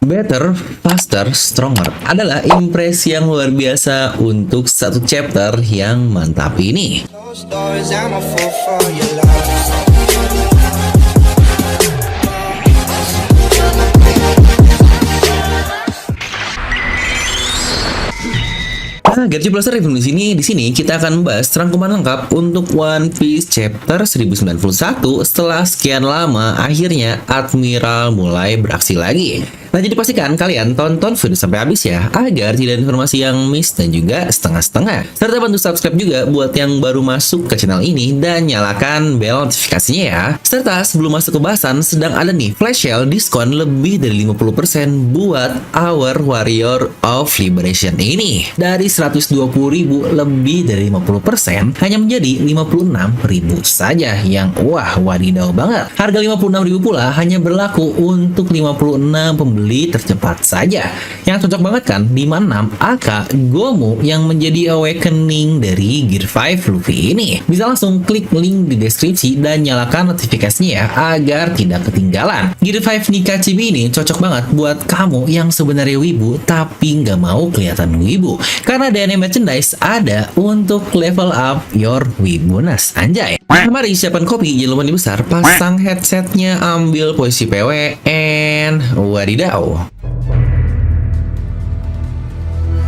Better, faster, stronger adalah impresi yang luar biasa untuk satu chapter yang mantap ini. Closed doors, I'm a fool for your love. Nah, Gerci Blaster review di sini kita akan membahas rangkuman lengkap untuk One Piece chapter 1091 setelah sekian lama akhirnya Admiral mulai beraksi lagi. Nah, jadi pastikan kalian tonton video sampai habis ya, agar tidak ada informasi yang miss dan juga setengah-setengah. Serta bantu subscribe juga buat yang baru masuk ke channel ini dan nyalakan bel notifikasinya ya. Serta sebelum masuk ke bahasan, sedang ada nih flash sale diskon lebih dari 50% buat Our Warrior of Liberation ini. Dari 120.000 lebih dari 50% hanya menjadi 56.000 saja, yang wah wadidaw banget. Harga 56.000 pula hanya berlaku untuk 56 pembeli tercepat saja. Yang cocok banget kan? 56 Aka Gomu yang menjadi awakening dari Gear 5 Luffy ini. Bisa langsung klik link di deskripsi dan nyalakan notifikasinya ya, agar tidak ketinggalan. Gear 5 Nika Chibi ini cocok banget buat kamu yang sebenarnya wibu tapi nggak mau kelihatan wibu, karena DNA merchandise ada untuk level up your wibuness, anjay. Mari siapkan kopi, jangan lupa dibesar, pasang headsetnya, ambil posisi PW, and wadidaw.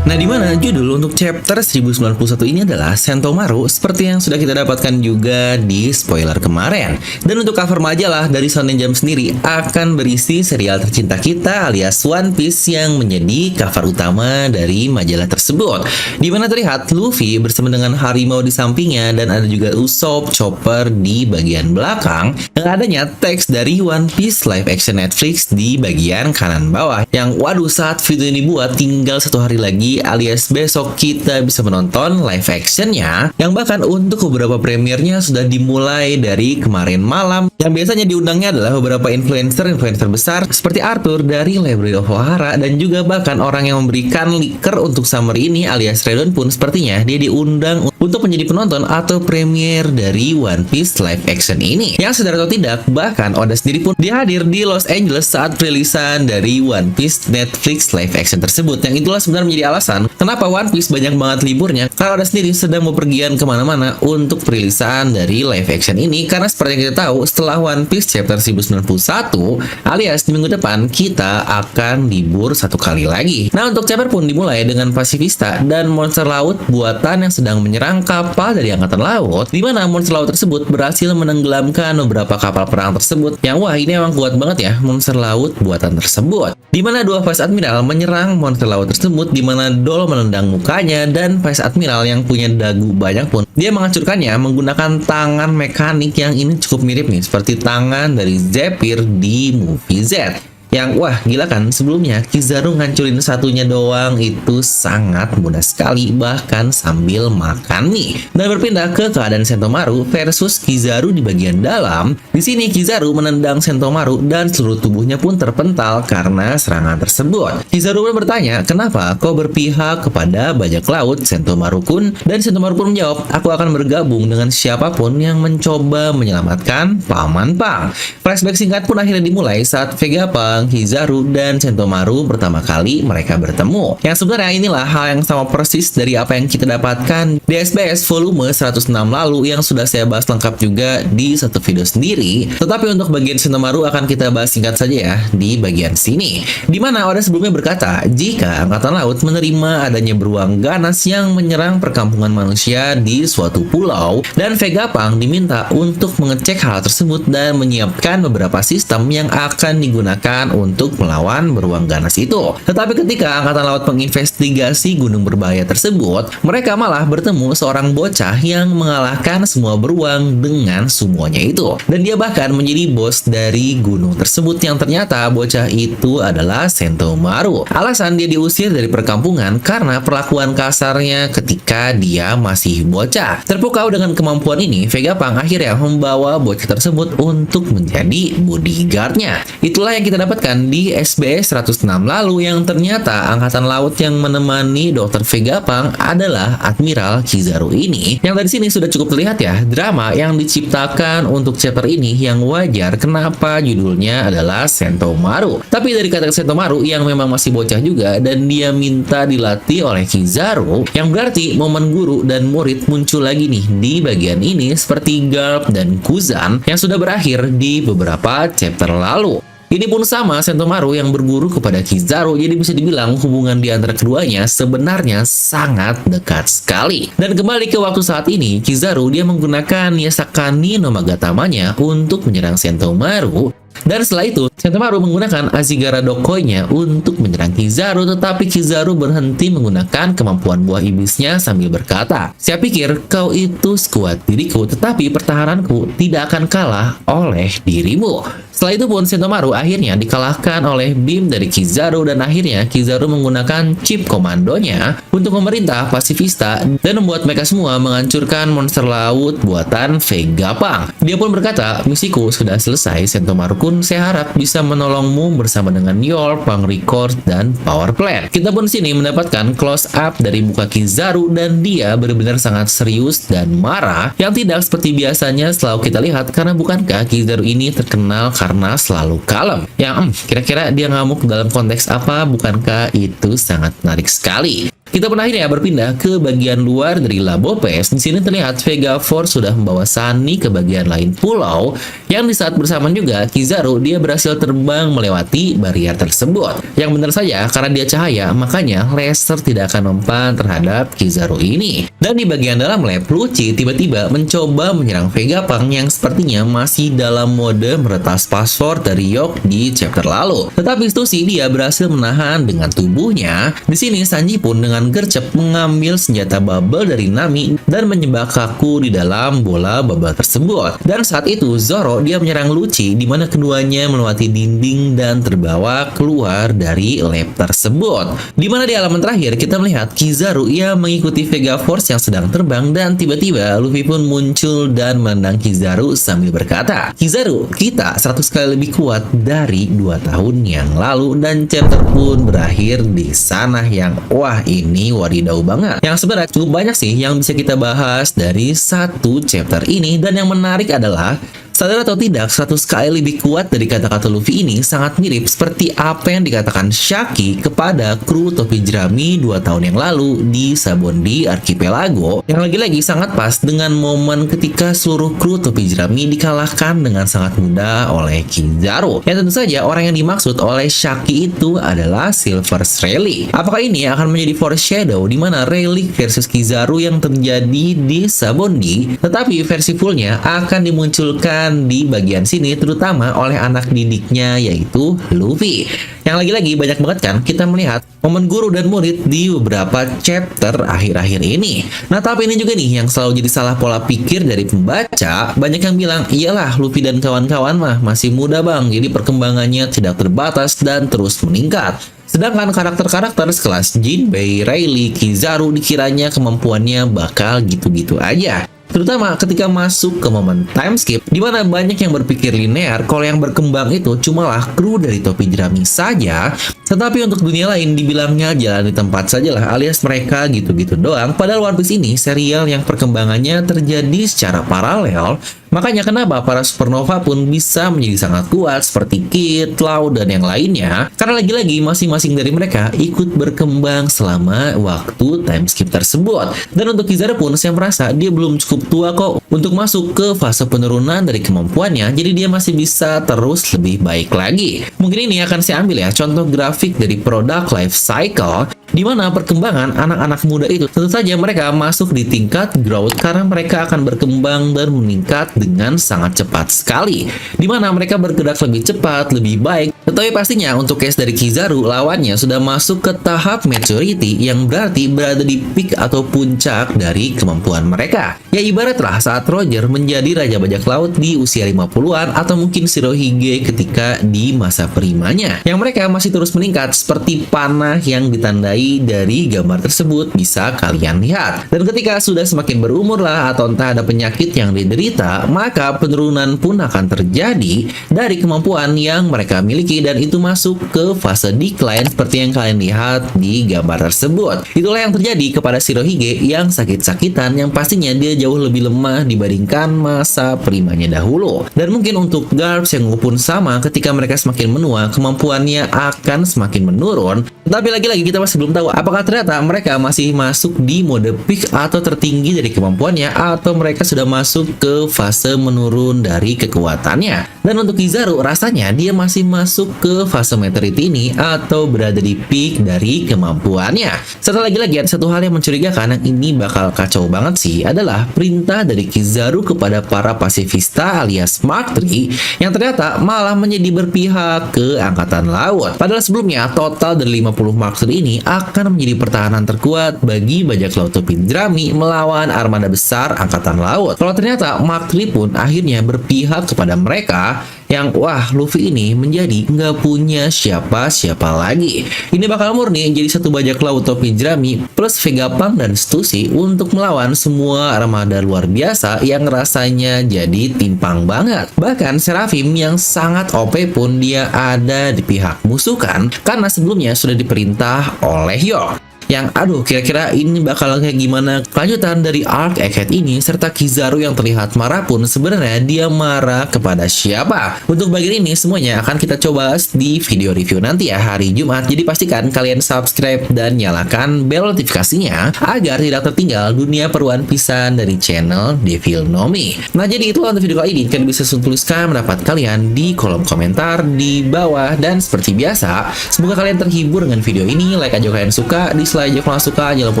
Nah, dimana judul untuk chapter 1091 ini adalah Sentomaru, seperti yang sudah kita dapatkan juga di spoiler kemarin. Dan untuk cover majalah dari Shonen Jump sendiri akan berisi serial tercinta kita alias One Piece yang menjadi cover utama dari majalah tersebut. Dimana terlihat Luffy bersama dengan harimau di sampingnya dan ada juga Usopp, Chopper di bagian belakang. Dan adanya teks dari One Piece live action Netflix di bagian kanan bawah. Yang waduh, saat video ini dibuat tinggal 1 hari lagi alias besok kita bisa menonton live actionnya, yang bahkan untuk beberapa premiernya sudah dimulai dari kemarin malam. Yang biasanya diundangnya adalah beberapa influencer besar seperti Arthur dari Library of Ohara, dan juga bahkan orang yang memberikan liker untuk summer ini alias Redon pun sepertinya dia diundang untuk menjadi penonton atau premier dari One Piece live action ini. Yang sadar atau tidak, bahkan Oda sendiri pun dia hadir di Los Angeles saat perilisan dari One Piece Netflix live action tersebut. Yang itulah sebenarnya menjadi alasan kenapa One Piece banyak banget liburnya, karena Oda sendiri sedang bepergian kemana-mana untuk perilisan dari live action ini. Karena seperti yang kita tahu, setelah One Piece chapter 1091 alias di minggu depan kita akan libur 1 kali lagi. Nah, untuk chapter pun dimulai dengan Pacifista dan monster laut buatan yang sedang menyerang kapal dari angkatan laut, di mana monster laut tersebut berhasil menenggelamkan beberapa kapal perang tersebut. Yang wah, ini emang kuat banget ya monster laut buatan tersebut. Di mana 2 Vice Admiral menyerang monster laut tersebut, di mana Dol menendang mukanya, dan Vice Admiral yang punya dagu banyak pun dia menghancurkannya menggunakan tangan mekanik yang ini cukup mirip nih seperti tangan dari Zephyr di movie Z. Yang wah gila kan, sebelumnya Kizaru ngancurin satunya doang itu sangat mudah sekali, bahkan sambil makan nih. Dan berpindah ke keadaan Sentomaru versus Kizaru di bagian dalam. Di sini Kizaru menendang Sentomaru dan seluruh tubuhnya pun terpental karena serangan tersebut. Kizaru pun bertanya, kenapa kau berpihak kepada bajak laut Sentomaru-kun? Dan Sentomaru pun menjawab, aku akan bergabung dengan siapapun yang mencoba menyelamatkan Paman Pang. Flashback singkat pun akhirnya dimulai saat Vega Pang, Kizaru, dan Sentomaru pertama kali mereka bertemu. Yang sebenarnya inilah hal yang sama persis dari apa yang kita dapatkan di SBS volume 106 lalu yang sudah saya bahas lengkap juga di satu video sendiri. Tetapi untuk bagian Sentomaru akan kita bahas singkat saja ya di bagian sini. Dimana Oda sebelumnya berkata, jika Angkatan Laut menerima adanya beruang ganas yang menyerang perkampungan manusia di suatu pulau, dan Vegapunk diminta untuk mengecek hal tersebut dan menyiapkan beberapa sistem yang akan digunakan untuk melawan beruang ganas itu. Tetapi ketika Angkatan Laut menginvestigasi gunung berbahaya tersebut, mereka malah bertemu seorang bocah yang mengalahkan semua beruang dengan sumonya itu. Dan dia bahkan menjadi bos dari gunung tersebut, yang ternyata bocah itu adalah Sentomaru. Alasan dia diusir dari perkampungan karena perlakuan kasarnya ketika dia masih bocah. Terpukau dengan kemampuan ini, Vegapunk akhirnya membawa bocah tersebut untuk menjadi bodyguardnya. Itulah yang kita dapat dapatkan di SBS 106 lalu yang ternyata angkatan laut yang menemani Dr. Vegapunk adalah Admiral Kizaru ini. Yang dari sini sudah cukup terlihat ya drama yang diciptakan untuk chapter ini yang wajar kenapa judulnya adalah Sentomaru. Tapi dari kata Sentomaru yang memang masih bocah juga dan dia minta dilatih oleh Kizaru, yang berarti momen guru dan murid muncul lagi nih di bagian ini seperti Garp dan Kuzan yang sudah berakhir di beberapa chapter lalu. Ini pun sama Sentomaru yang berguru kepada Kizaru, jadi bisa dibilang hubungan di antara keduanya sebenarnya sangat dekat sekali. Dan kembali ke waktu saat ini, Kizaru dia menggunakan Yasakani no Magatamanya untuk menyerang Sentomaru. Dan setelah itu, Sentomaru menggunakan Azigara Dokoi-nya untuk menyerang Kizaru, tetapi Kizaru berhenti menggunakan kemampuan buah iblisnya sambil berkata, "Saya pikir kau itu sekuat diriku, tetapi pertahananku tidak akan kalah oleh dirimu." Setelah itu pun Sentomaru akhirnya dikalahkan oleh beam dari Kizaru dan akhirnya Kizaru menggunakan chip komandonya untuk memerintah pasifista dan membuat mereka semua menghancurkan monster laut buatan Vegapunk. Dia pun berkata, "Misiku sudah selesai Sentomaru kun, saya harap bisa menolongmu bersama dengan your Punk Record dan Power Plant." Kita pun sini mendapatkan close up dari muka Kizaru dan dia benar-benar sangat serius dan marah yang tidak seperti biasanya selalu kita lihat, karena bukankah Kizaru ini terkenal karena selalu kalem. Yang kira-kira dia ngamuk dalam konteks apa? Bukankah itu sangat menarik sekali? Kita pun akhirnya berpindah ke bagian luar dari Labopes. Di sini terlihat Vega Force sudah membawa Sunny ke bagian lain pulau, yang di saat bersamaan juga Kizaru dia berhasil terbang melewati barrier tersebut. Yang benar saja karena dia cahaya, makanya laser tidak akan mempan terhadap Kizaru ini. Dan di bagian dalam lab, Lucci tiba-tiba mencoba menyerang Vegapunk yang sepertinya masih dalam mode meretas password dari Yok di chapter lalu. Tetapi Stussy dia berhasil menahan dengan tubuhnya. Di sini Sanji pun dengan gercep mengambil senjata bubble dari Nami dan menjebak Kaku di dalam bola bubble tersebut. Dan saat itu Zoro dia menyerang Lucci di mana keduanya melewati dinding dan terbawa keluar dari lab tersebut. Di mana di halaman terakhir kita melihat Kizaru ia mengikuti Vega Force yang sedang terbang dan tiba-tiba Luffy pun muncul dan menendang Kizaru sambil berkata, "Kizaru, kita 100 kali lebih kuat dari 2 tahun yang lalu." Dan chapter pun berakhir di sana yang wah ini wadidaw banget. Yang sebenarnya cukup banyak sih yang bisa kita bahas dari satu chapter ini, dan yang menarik adalah sadar atau tidak, 100 kali lebih kuat dari kata-kata Luffy ini sangat mirip seperti apa yang dikatakan Shaki kepada kru topi jerami 2 tahun yang lalu di Sabondi Archipelago, yang lagi-lagi sangat pas dengan momen ketika seluruh kru topi jerami dikalahkan dengan sangat mudah oleh Kizaru. Yang tentu saja orang yang dimaksud oleh Shaki itu adalah Silver's Rayleigh. Apakah ini akan menjadi foreshadow di mana Rayleigh versus Kizaru yang terjadi di Sabondi, tetapi versi fullnya akan dimunculkan di bagian sini terutama oleh anak didiknya yaitu Luffy. Yang lagi-lagi banyak banget kan kita melihat momen guru dan murid di beberapa chapter akhir-akhir ini. Nah tapi ini juga nih yang selalu jadi salah pola pikir dari pembaca. Banyak yang bilang, iyalah Luffy dan kawan-kawan mah masih muda bang, jadi perkembangannya tidak terbatas dan terus meningkat. Sedangkan karakter-karakter sekelas Jinbei, Rayleigh, Kizaru dikiranya kemampuannya bakal gitu-gitu aja. Terutama ketika masuk ke momen time skip, di mana banyak yang berpikir linear kalau yang berkembang itu cumalah kru dari topi jerami saja, tetapi untuk dunia lain dibilangnya jalan di tempat sajalah, alias mereka gitu-gitu doang. Padahal One Piece ini serial yang perkembangannya terjadi secara paralel. Makanya kenapa para supernova pun bisa menjadi sangat kuat seperti Kid, Law, dan yang lainnya. Karena lagi-lagi masing-masing dari mereka ikut berkembang selama waktu time skip tersebut. Dan untuk Kizaru pun saya merasa dia belum cukup tua kok untuk masuk ke fase penurunan dari kemampuannya. Jadi dia masih bisa terus lebih baik lagi. Mungkin ini akan saya ambil ya contoh grafik dari produk life cycle, di mana perkembangan anak-anak muda itu tentu saja mereka masuk di tingkat growth karena mereka akan berkembang dan meningkat dengan sangat cepat sekali, di mana mereka bergerak lebih cepat, lebih baik. Tetapi pastinya untuk case dari Kizaru, lawannya sudah masuk ke tahap maturity yang berarti berada di peak atau puncak dari kemampuan mereka. Ya ibaratlah saat Roger menjadi Raja Bajak Laut di usia 50-an atau mungkin Shirohige ketika di masa primanya, yang mereka masih terus meningkat seperti panah yang ditandai mulai dari gambar tersebut bisa kalian lihat. Dan ketika sudah semakin berumur lah atau entah ada penyakit yang diderita, maka penurunan pun akan terjadi dari kemampuan yang mereka miliki dan itu masuk ke fase decline seperti yang kalian lihat di gambar tersebut. Itulah yang terjadi kepada Shirohige yang sakit-sakitan yang pastinya dia jauh lebih lemah dibandingkan masa primanya dahulu. Dan mungkin untuk Garp Sengoku pun sama, ketika mereka semakin menua, kemampuannya akan semakin menurun. Tapi lagi-lagi kita masih belum tahu apakah ternyata mereka masih masuk di mode peak atau tertinggi dari kemampuannya atau mereka sudah masuk ke fase menurun dari kekuatannya. Dan untuk Kizaru rasanya dia masih masuk ke fase meteorit ini atau berada di peak dari kemampuannya. Serta lagi-lagi ada satu hal yang mencurigakan yang ini bakal kacau banget sih, adalah perintah dari Kizaru kepada para pasifista alias Mark III yang ternyata malah menjadi berpihak ke Angkatan Laut. Padahal sebelumnya total dari 50 Mark III ini akan menjadi pertahanan terkuat bagi bajak laut topi jerami melawan armada besar Angkatan Laut. Kalau ternyata Mark III pun akhirnya berpihak kepada mereka, yang wah, Luffy ini menjadi nggak punya siapa-siapa lagi. Ini bakal murni jadi satu bajak laut topi jerami plus Vegapunk dan Stussy untuk melawan semua armada luar biasa yang rasanya jadi timpang banget. Bahkan Seraphim yang sangat OP pun dia ada di pihak musuh kan, karena sebelumnya sudah diperintah oleh York. Yang aduh, kira-kira ini bakal kayak gimana kelanjutan dari arc Egghead ini, serta Kizaru yang terlihat marah pun sebenarnya dia marah kepada siapa. Untuk bagian ini semuanya akan kita coba di video review nanti ya hari Jumat. Jadi pastikan kalian subscribe dan nyalakan bel notifikasinya agar tidak tertinggal dunia peruan pisan dari channel Devil Nomi. Nah, jadi itu untuk video kali ini. Kalian bisa tuliskan pendapat kalian di kolom komentar di bawah, dan seperti biasa semoga kalian terhibur dengan video ini. Like aja kalian suka, dislike aja kalau suka, jangan lupa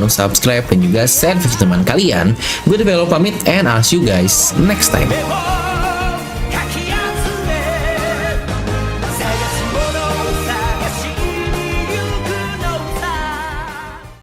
untuk subscribe dan juga share video teman kalian. Gue Devil pamit and I'll see you guys next time.